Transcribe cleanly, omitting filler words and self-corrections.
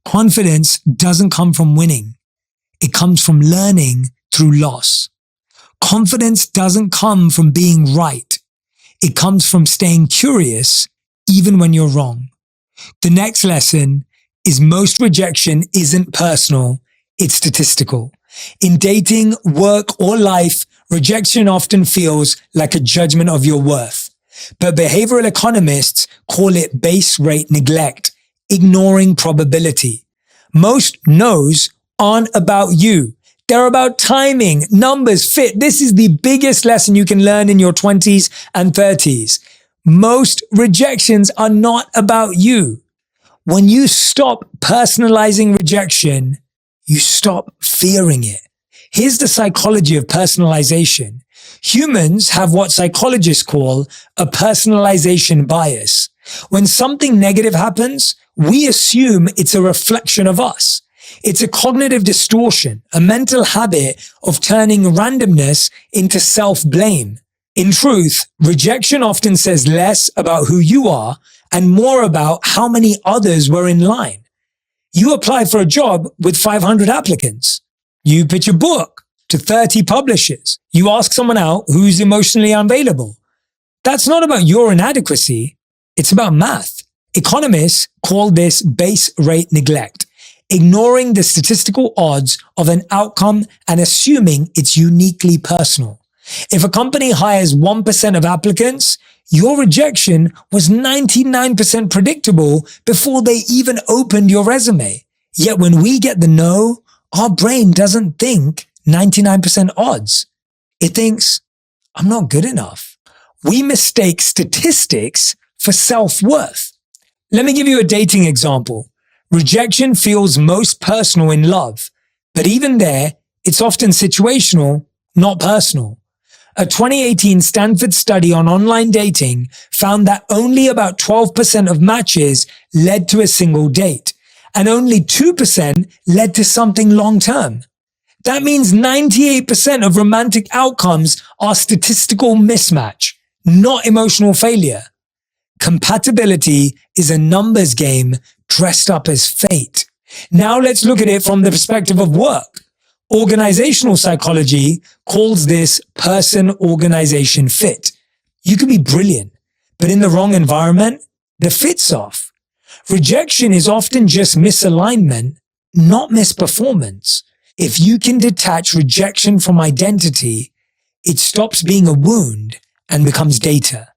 Confidence doesn't come from winning. It comes from learning through loss. Confidence doesn't come from being right. It comes from staying curious even when you're wrong. The next lesson is most rejection isn't personal, it's statistical. In dating, work, or life, rejection often feels like a judgment of your worth. But behavioral economists call it base rate neglect, ignoring probability. Most no's aren't about you. They're about timing, numbers, fit. This is the biggest lesson you can learn in your 20s and 30s. Most rejections are not about you. When you stop personalizing rejection, you stop fearing it. Here's the psychology of personalization. Humans have what psychologists call a personalization bias. When something negative happens, we assume it's a reflection of us. It's a cognitive distortion, a mental habit of turning randomness into self-blame. In truth, rejection often says less about who you are and more about how many others were in line. You apply for a job with 500 applicants. You pitch a book to 30 publishers. You ask someone out who's emotionally unavailable. That's not about your inadequacy. It's about math. Economists call this base rate neglect, ignoring the statistical odds of an outcome and assuming it's uniquely personal. If a company hires 1% of applicants, your rejection was 99% predictable before they even opened your resume. Yet when we get the no, our brain doesn't think 99% odds. It thinks, I'm not good enough. We mistake statistics for self-worth. Let me give you a dating example. Rejection feels most personal in love, but even there, it's often situational, not personal. A 2018 Stanford study on online dating found that only about 12% of matches led to a single date, and only 2% led to something long-term. That means 98% of romantic outcomes are statistical mismatch, not emotional failure. Compatibility is a numbers game dressed up as fate. Now let's look at it from the perspective of work. Organizational psychology calls this person-organization fit. You could be brilliant, but in the wrong environment, the fit's off. Rejection is often just misalignment, not misperformance. If you can detach rejection from identity, it stops being a wound and becomes data.